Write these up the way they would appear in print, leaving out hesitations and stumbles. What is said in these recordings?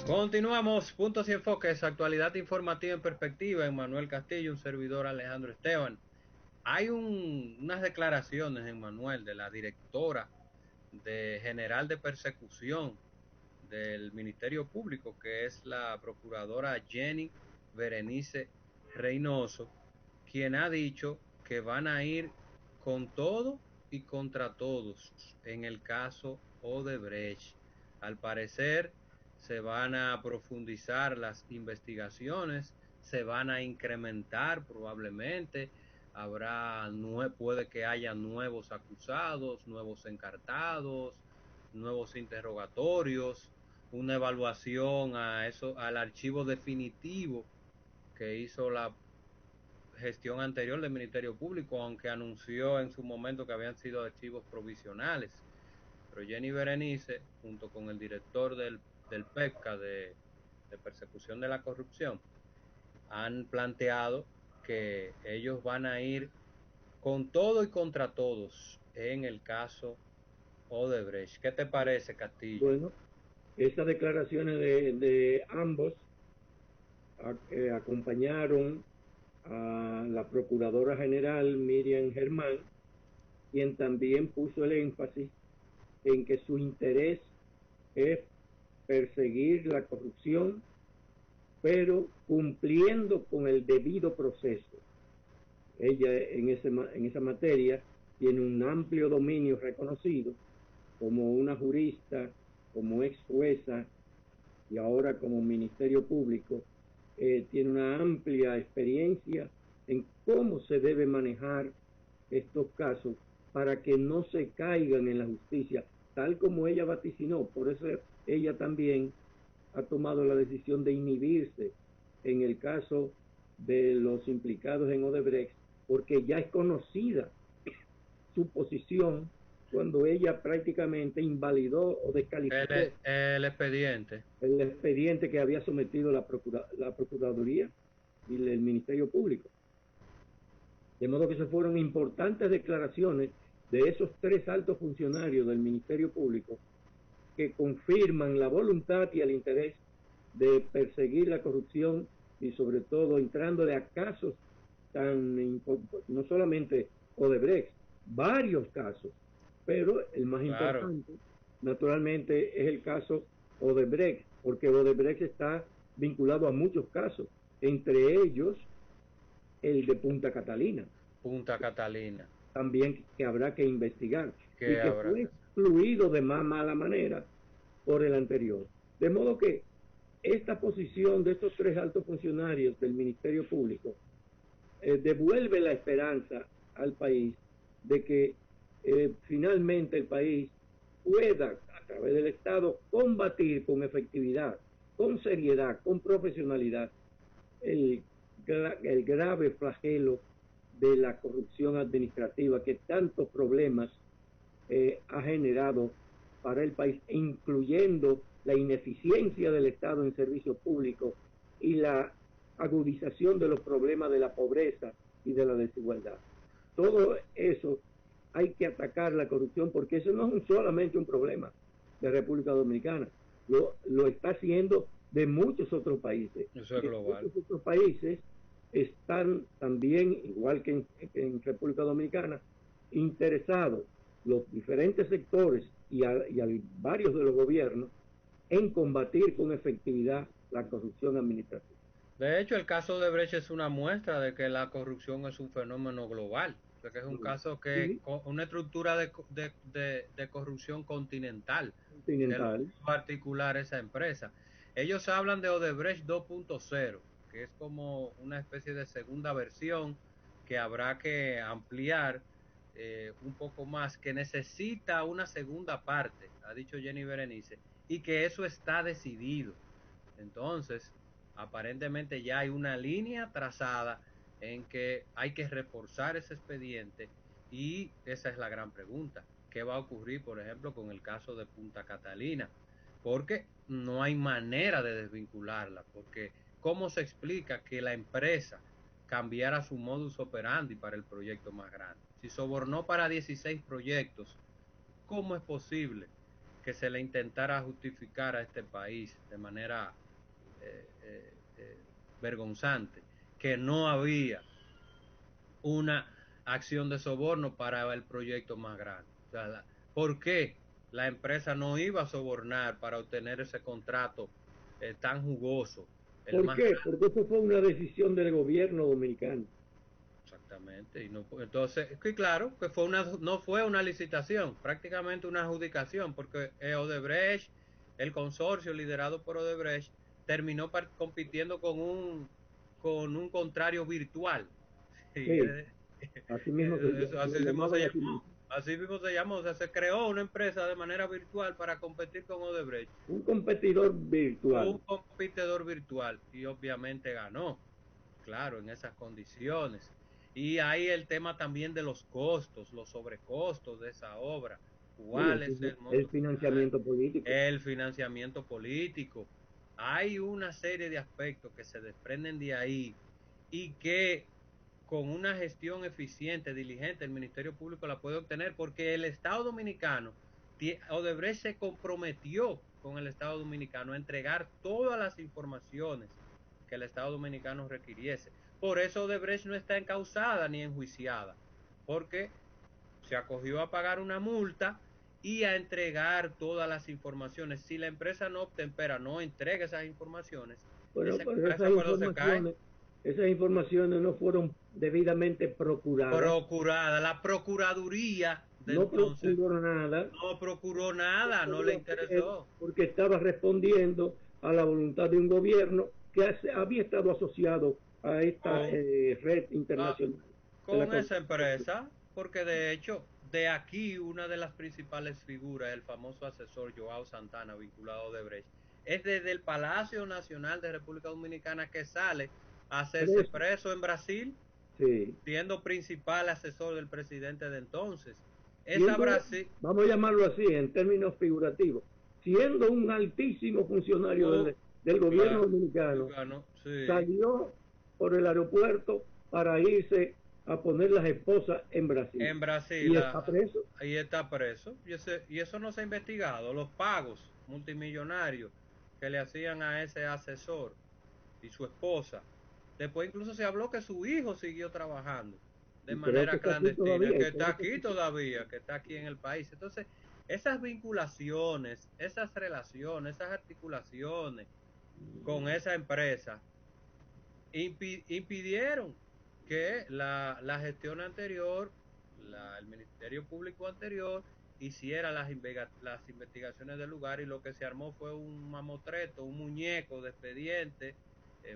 Continuamos, puntos y enfoques, actualidad informativa en perspectiva, Manuel Castillo, un servidor Alejandro Esteban. Hay unas declaraciones, Manuel, de la directora general de persecución del Ministerio Público, que es la procuradora Jenny Berenice Reynoso, quien ha dicho que van a ir con todo y contra todos en el caso Odebrecht. Al parecer se van a profundizar las investigaciones, se van a incrementar probablemente, puede que haya nuevos acusados, nuevos encartados, nuevos interrogatorios, una evaluación al archivo definitivo que hizo la gestión anterior del Ministerio Público, aunque anunció en su momento que habían sido archivos provisionales. Pero Jenny Berenice, junto con el director del PEPCA de persecución de la corrupción, han planteado que ellos van a ir con todo y contra todos en el caso Odebrecht. ¿Qué te parece, Castillo? Bueno, esas declaraciones de ambos acompañaron a la Procuradora General Miriam Germán, quien también puso el énfasis en que su interés es perseguir la corrupción, pero cumpliendo con el debido proceso. Ella en esa materia tiene un amplio dominio reconocido como una jurista, como ex jueza y ahora como Ministerio Público. Tiene una amplia experiencia en cómo se debe manejar estos casos para que no se caigan en la justicia, tal como ella vaticinó. Por eso ella también ha tomado la decisión de inhibirse en el caso de los implicados en Odebrecht, porque ya es conocida su posición cuando ella prácticamente invalidó o descalificó El expediente. el expediente que había sometido la Procuraduría y el Ministerio Público. De modo que se fueron importantes declaraciones de esos tres altos funcionarios del Ministerio Público que confirman la voluntad y el interés de perseguir la corrupción y sobre todo entrándole a casos no solamente Odebrecht, varios casos, pero el más Claro. importante naturalmente es el caso Odebrecht, porque Odebrecht está vinculado a muchos casos, entre ellos el de Punta Catalina, Punta Catalina. también que habrá que investigar y ¿Qué que habrá fue que hacer? excluido de más mala manera por el anterior. De modo que esta posición de estos tres altos funcionarios del Ministerio Público devuelve la esperanza al país de que finalmente el país pueda, a través del Estado, combatir con efectividad, con seriedad, con profesionalidad, el, el grave flagelo de la corrupción administrativa que tantos problemas ha generado para el país, incluyendo la ineficiencia del Estado en servicios públicos y la agudización de los problemas de la pobreza y de la desigualdad. Todo eso hay que atacar la corrupción porque eso no es solamente un problema de República Dominicana, lo está haciendo de muchos otros países. Eso es Y en global. muchos otros países están también, igual que en República Dominicana, interesados los diferentes sectores y varios de los gobiernos en combatir con efectividad la corrupción administrativa. De hecho, el caso de Brecht es una muestra de que la corrupción es un fenómeno global. O sea, que es un caso que Sí, con una estructura de corrupción continental que lo continental. hizo articular esa empresa. Ellos hablan de Odebrecht 2.0, que es como una especie de segunda versión que habrá que ampliar un poco más, que necesita una segunda parte, ha dicho Jenny Berenice, y que eso está decidido. Entonces, aparentemente ya hay una línea trazada en que hay que reforzar ese expediente y esa es la gran pregunta. ¿Qué va a ocurrir, por ejemplo, con el caso de Punta Catalina? Porque no hay manera de desvincularla, porque ¿cómo se explica que la empresa cambiara su modus operandi para el proyecto más grande? Si sobornó para 16 proyectos, ¿cómo es posible que se le intentara justificar a este país de manera vergonzante, que no había una acción de soborno para el proyecto más grande. O sea, ¿por qué la empresa no iba a sobornar para obtener ese contrato tan jugoso? El ¿Por más qué? grande. Porque eso fue una decisión del gobierno dominicano. Exactamente. Y no, entonces, que claro, que no fue una licitación, prácticamente una adjudicación, porque Odebrecht, el consorcio liderado por Odebrecht, terminó compitiendo con un contrario virtual. Sí, Sí, así mismo así lo mismo se llamaban así llamó. mismo. Así mismo se llamó. O sea, se creó una empresa de manera virtual para competir con Odebrecht. Un competidor Un virtual. competidor virtual. Y obviamente ganó. Claro, en esas condiciones. Y hay el tema también de los costos, los sobrecostos de esa obra. Sí, ¿Cuál es el el monto final? financiamiento político. El financiamiento político. Hay una serie de aspectos que se desprenden de ahí y que con una gestión eficiente, diligente, el Ministerio Público la puede obtener porque el Estado Dominicano, Odebrecht se comprometió con el Estado Dominicano a entregar todas las informaciones que el Estado Dominicano requiriese. Por eso Odebrecht no está encausada ni enjuiciada, porque se acogió a pagar una multa y a entregar todas las informaciones. Si la empresa no obtempera, no entrega esas informaciones, Bueno, esa pues empresa cuando se cae, esas informaciones no fueron debidamente procuradas, procurada, la Procuraduría de no entonces procuró nada, no procuró nada, no le interesó. porque estaba respondiendo a la voluntad de un gobierno que había estado asociado a esta Con, red ah, internacional de la con esa corrupción. empresa, porque de hecho, de aquí una de las principales figuras, el famoso asesor Joao Santana, vinculado a Odebrecht, es desde el Palacio Nacional de República Dominicana que sale a hacerse Preso, preso en Brasil, sí. siendo principal asesor del presidente de entonces. Esa Siendo, Brasil, vamos a llamarlo así, en términos figurativos, siendo un altísimo funcionario del gobierno claro, dominicano, ganó, sí, salió por el aeropuerto para irse a poner las esposas en Brasil. en Brasil, Y está preso. ahí está preso. Y eso no se ha investigado. Los pagos multimillonarios que le hacían a ese asesor y su esposa. Después incluso se habló que su hijo siguió trabajando de Y creo que manera está aquí clandestina, todavía. que está aquí todavía, que está aquí en el país. Entonces, esas vinculaciones, esas relaciones, esas articulaciones con esa empresa impidieron que la gestión anterior, el Ministerio Público anterior, hiciera las investigaciones del lugar y lo que se armó fue un mamotreto, un muñeco de expediente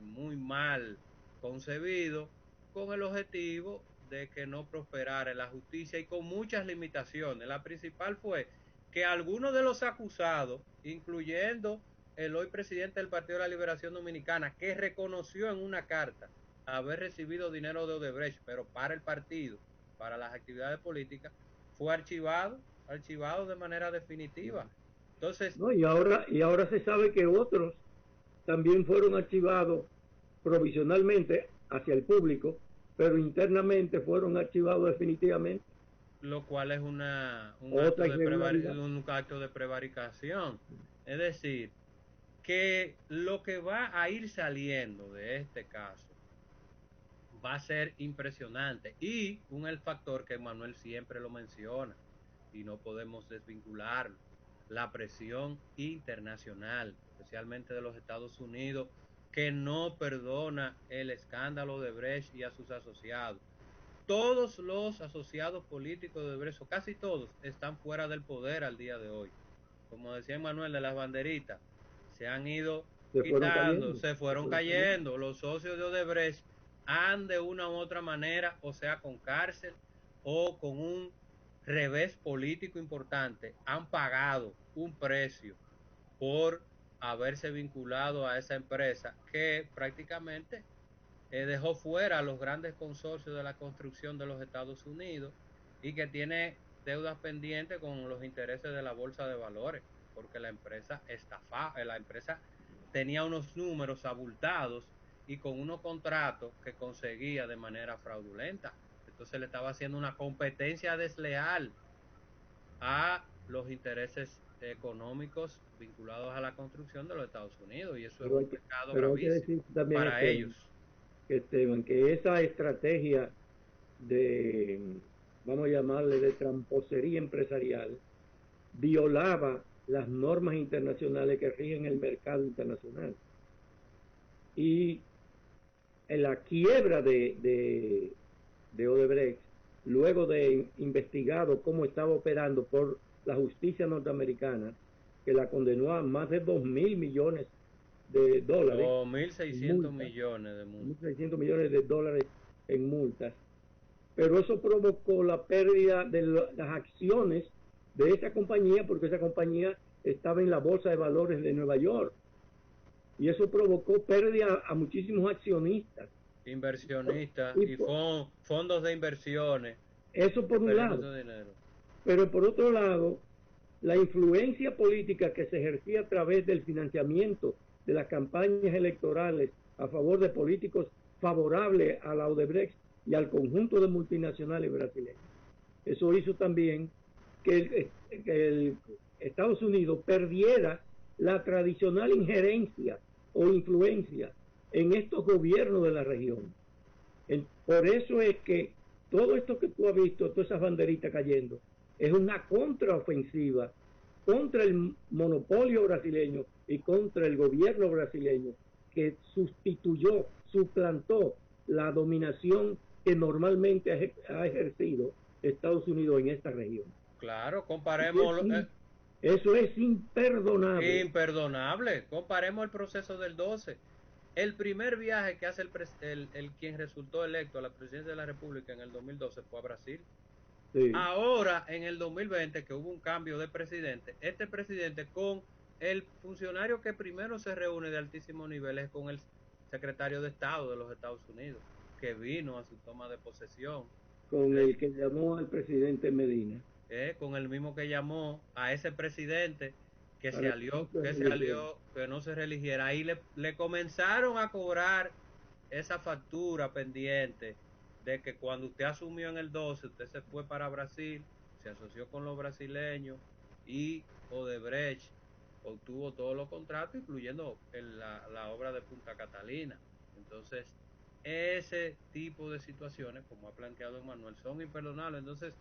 muy mal concebido con el objetivo de que no prosperara la justicia y con muchas limitaciones. La principal fue que algunos de los acusados, incluyendo el hoy presidente del Partido de la Liberación Dominicana, que reconoció en una carta haber recibido dinero de Odebrecht, pero para el partido, para las actividades políticas, fue archivado de manera definitiva. Entonces, ¿No? Y ahora se sabe que otros también fueron archivados provisionalmente hacia el público, pero internamente fueron archivados definitivamente. lo cual es Otra irregularidad. un acto de prevaricación. Es decir, que lo que va a ir saliendo de este caso va a ser impresionante. Y el factor que Manuel siempre lo menciona y no podemos desvincularlo, la presión internacional, especialmente de los Estados Unidos, que no perdona el escándalo de Brecht y a sus asociados. Todos los asociados políticos de Brecht, o casi todos, están fuera del poder al día de hoy. Como decía Manuel de las banderitas, se han ido Se fueron quitando, cayendo, se se fueron fueron cayendo. cayendo. Los socios de Odebrecht han de una u otra manera, o sea, con cárcel o con un revés político importante, han pagado un precio por haberse vinculado a esa empresa que prácticamente dejó fuera a los grandes consorcios de la construcción de los Estados Unidos y que tiene deudas pendientes con los intereses de la bolsa de valores, porque la empresa tenía unos números abultados y con unos contratos que conseguía de manera fraudulenta. Entonces le estaba haciendo una competencia desleal a los intereses económicos vinculados a la construcción de los Estados Unidos, y eso es Pero un hay que, pecado pero hay que gravísimo decir también, para ellos. Esteban, que esa estrategia de, vamos a llamarle, de tramposería empresarial, violaba las normas internacionales que rigen el mercado internacional. Y en la quiebra de Odebrecht, luego de investigado cómo estaba operando por la justicia norteamericana, que la condenó a más de 2.000 millones de dólares 2.600 en multas, millones de multas. 1.600 millones de dólares en multas, pero eso provocó la pérdida de las acciones de esa compañía, porque esa compañía estaba en la bolsa de valores de Nueva York, y eso provocó pérdida a muchísimos accionistas. Inversionistas Y y fondos de inversiones eso que por un perdieron lado, su dinero. pero por otro lado, la influencia política que se ejercía a través del financiamiento de las campañas electorales a favor de políticos favorables a la Odebrecht y al conjunto de multinacionales brasileñas. Eso hizo también que el Estados Unidos perdiera la tradicional injerencia o influencia en estos gobiernos de la región. Por eso es que todo esto que tú has visto, todas esas banderitas cayendo, es una contraofensiva contra el monopolio brasileño y contra el gobierno brasileño que sustituyó, suplantó la dominación que normalmente ha ejercido Estados Unidos en esta región. Claro, Eso comparemos eso es imperdonable. imperdonable. Comparemos el proceso del 12. El primer viaje que hace el quien resultó electo a la presidencia de la República en el 2012 fue a Brasil. Sí. Ahora, en el 2020, que hubo un cambio de presidente, este presidente con el funcionario que primero se reúne de altísimo nivel es con el secretario de Estado de los Estados Unidos, que vino a su toma de posesión, Con el que llamó al presidente Medina. con el mismo que llamó a ese presidente Para que no se religiera. Ahí le comenzaron a cobrar esa factura pendiente de que cuando usted asumió en el 12, usted se fue para Brasil, se asoció con los brasileños y Odebrecht obtuvo todos los contratos, incluyendo la obra de Punta Catalina. Entonces, ese tipo de situaciones, como ha planteado Manuel, son imperdonables. Entonces,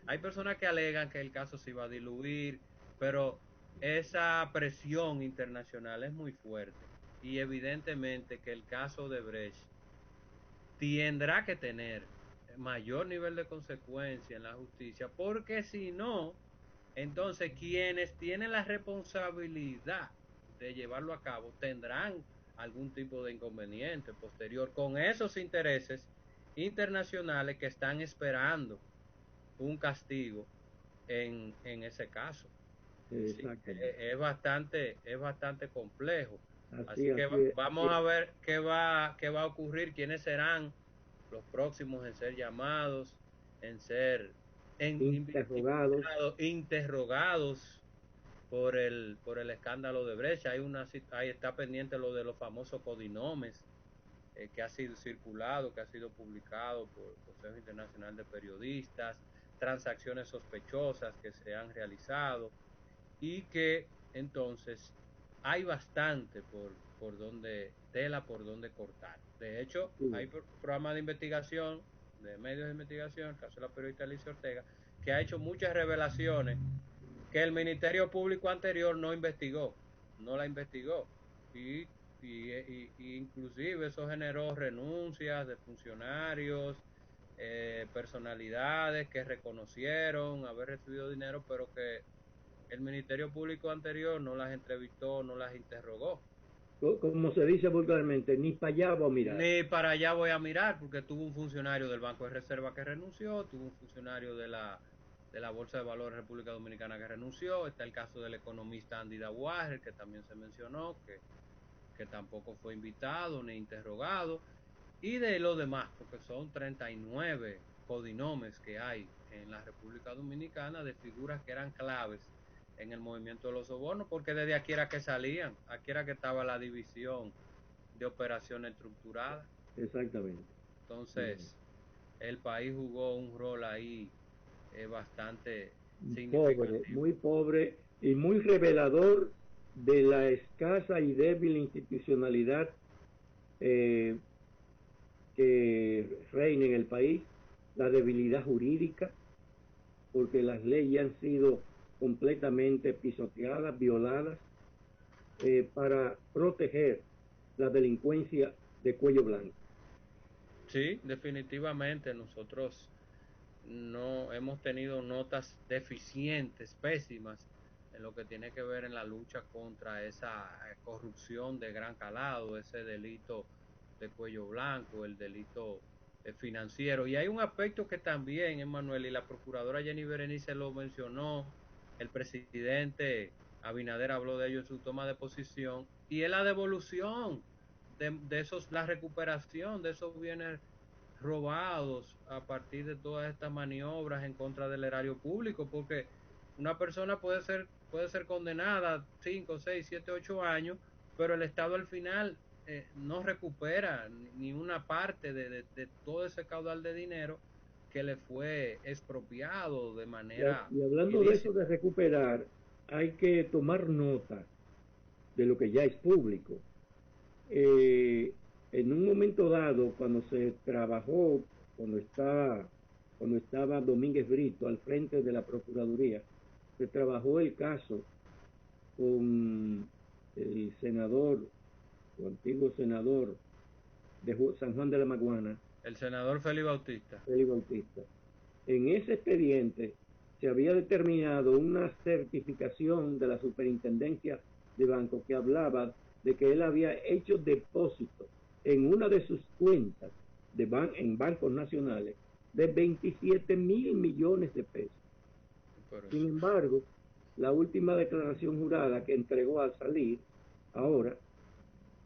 hay personas que alegan que el caso se iba a diluir, pero esa presión internacional es muy fuerte y evidentemente que el caso de Brecht tendrá que tener mayor nivel de consecuencia en la justicia, porque si no, entonces quienes tienen la responsabilidad de llevarlo a cabo tendrán algún tipo de inconveniente posterior con esos intereses internacionales que están esperando un castigo en ese caso. Sí, es bastante complejo. Así que Así vamos a ver qué va a ocurrir, quiénes serán los próximos en ser llamados, en ser interrogados. interrogados por el escándalo de Brecha. Ahí está pendiente lo de los famosos codinomes que ha sido circulado, que ha sido publicado por el Consejo Internacional de Periodistas, transacciones sospechosas que se han realizado y que entonces hay bastante tela por donde cortar. De hecho, Sí. hay programas de investigación, de medios de investigación, el caso de la periodista Alicia Ortega, que ha hecho muchas revelaciones que el Ministerio Público anterior no investigó, no la investigó. Y inclusive eso generó renuncias de funcionarios, personalidades que reconocieron haber recibido dinero, pero que el Ministerio Público anterior no las entrevistó, no las interrogó. Como se dice vulgarmente, ni para allá voy a mirar. Ni para allá voy a mirar, porque tuvo un funcionario del Banco de Reserva que renunció, tuvo un funcionario de la Bolsa de Valores República Dominicana que renunció, está el caso del economista Andy Dawager, que también se mencionó, que tampoco fue invitado ni interrogado, y de los demás, porque son 39 codinomes que hay en la República Dominicana de figuras que eran claves en el movimiento de los sobornos, porque desde aquí era que salían, aquí era que estaba la división de operaciones estructuradas. Exactamente. Entonces, el país jugó un rol ahí bastante Pobre, significativo. muy pobre, y muy revelador de la escasa y débil institucionalidad que reina en el país, la debilidad jurídica, porque las leyes han sido completamente pisoteadas, violadas, para proteger la delincuencia de cuello blanco. Sí, definitivamente nosotros no hemos tenido notas deficientes, pésimas, en lo que tiene que ver en la lucha contra esa corrupción de gran calado, ese delito de cuello blanco, el delito financiero. Y hay un aspecto que también, Emmanuel, y la procuradora Jenny Berenice lo mencionó, el presidente Abinader habló de ello en su toma de posición, y es la devolución de esos, la recuperación de esos bienes robados a partir de todas estas maniobras en contra del erario público, porque una persona puede ser condenada 5, 6, 7, 8 años, pero el Estado al final no recupera ni una parte de todo ese caudal de dinero que le fue expropiado de manera Y hablando de eso ilícita. de recuperar, hay que tomar nota de lo que ya es público. En un momento dado, cuando se trabajó, cuando estaba, cuando estaba Domínguez Brito al frente de la Procuraduría, se trabajó el caso con el senador, o antiguo senador de San Juan de la Maguana, El senador Félix Bautista. Félix Bautista. En ese expediente se había determinado una certificación de la Superintendencia de Banco que hablaba de que él había hecho depósitos en una de sus cuentas en bancos nacionales de 27 mil millones de pesos. Sin embargo, la última declaración jurada que entregó al salir ahora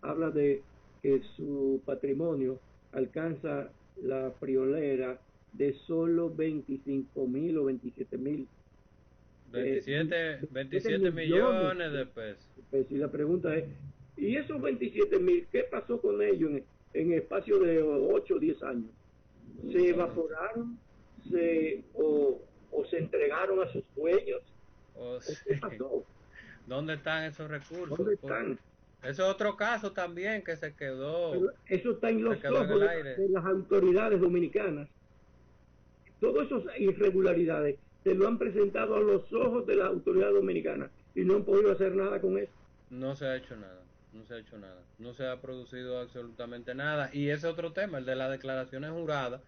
habla de que su patrimonio alcanza la friolera de solo 25.000 o 27.000 27 millones millones de pesos. de pesos. Y la pregunta es, ¿y esos 27.000, qué pasó con ellos en espacio de 8 o 10 años? ¿Se evaporaron o se entregaron a sus dueños? Oh, ¿O qué sí. pasó? ¿Dónde están esos recursos? ¿Dónde están? Ese es otro caso también que Pero eso está en se los quedó en ojos el aire. de las autoridades dominicanas. Todas esas irregularidades se lo han presentado a los ojos de las autoridades dominicanas y no han podido hacer nada con eso. No se ha hecho nada, no se ha hecho nada, no se ha producido absolutamente nada. Y ese otro tema, el de las declaraciones juradas,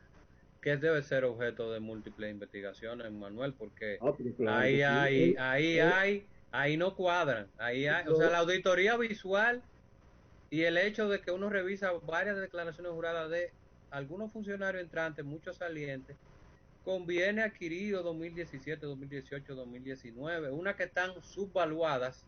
que debe ser objeto de múltiples investigaciones, Manuel, porque Pero claro que sí. ahí no cuadran, o sea, Lo, la auditoría visual y el hecho de que uno revisa varias declaraciones juradas de algunos funcionarios entrantes, muchos salientes, con bienes adquiridos 2017, 2018, 2019, una que están subvaluadas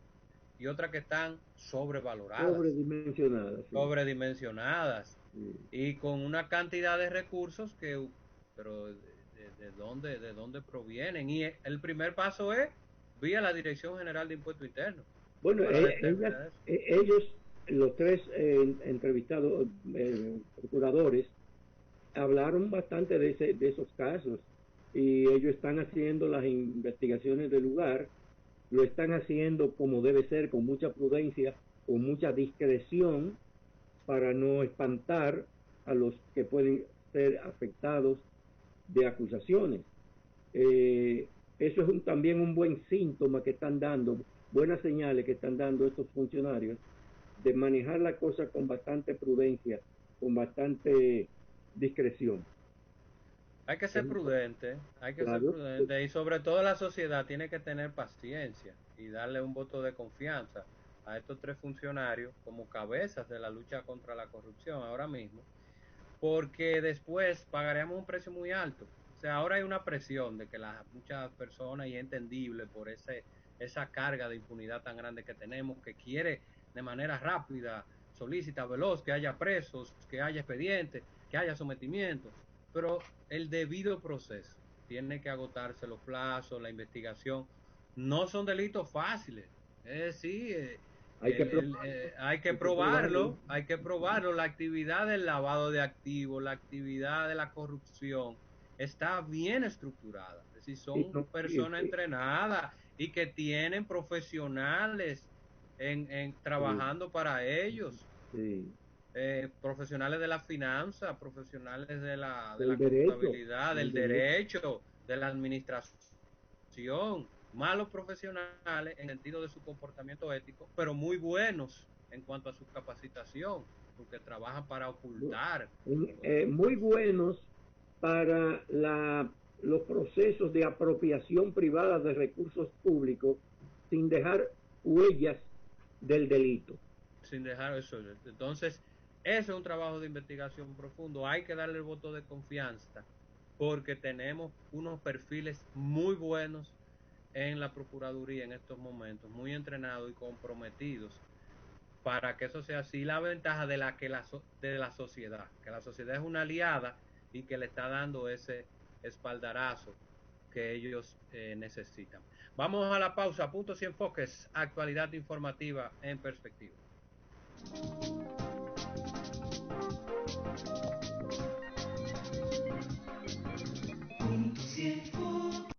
y otras que están sobrevaloradas, sobredimensionada, sí. sobredimensionadas, Sí. y con una cantidad de recursos que, pero de dónde provienen. Y el primer paso es vía la Dirección General de Impuestos Internos Bueno, para determinar eso. ellos, los tres entrevistados procuradores, hablaron bastante de esos casos y ellos están haciendo las investigaciones del lugar, lo están haciendo como debe ser, con mucha prudencia, con mucha discreción, para no espantar a los que pueden ser afectados de acusaciones. Eso es también un buen síntoma que están dando, buenas señales que están dando estos funcionarios de manejar la cosa con bastante prudencia, con bastante discreción. Hay que ser prudente, hay que ser Claro, prudente y sobre todo la sociedad tiene que tener paciencia y darle un voto de confianza a estos tres funcionarios como cabezas de la lucha contra la corrupción ahora mismo, porque después pagaremos un precio muy alto. O sea, ahora hay una presión de que muchas personas, y es entendible por esa carga de impunidad tan grande que tenemos, que quiere de manera rápida, solícita, veloz, que haya presos, que haya expedientes, que haya sometimientos, pero el debido proceso tiene que agotarse los plazos, la investigación. No son delitos fáciles, es decir, hay que probarlo, hay que probarlo. La actividad del lavado de activos, la actividad de la corrupción está bien estructurada. Es decir, son no, personas entrenadas y que tienen profesionales trabajando para ellos. Sí. Profesionales de la finanza, profesionales de la Derecho, contabilidad, del derecho, de la administración, malos profesionales en el sentido de su comportamiento ético, pero muy buenos en cuanto a su capacitación, porque trabajan para ocultar muy buenos para los procesos de apropiación privada de recursos públicos sin dejar huellas del delito. Sin dejar eso. Entonces, eso es un trabajo de investigación profundo. Hay que darle el voto de confianza porque tenemos unos perfiles muy buenos en la Procuraduría en estos momentos, muy entrenados y comprometidos para que eso sea así. La ventaja de la sociedad, que la sociedad es una aliada y que le está dando ese espaldarazo que ellos necesitan. Vamos a la pausa, puntos y enfoques, actualidad informativa en perspectiva.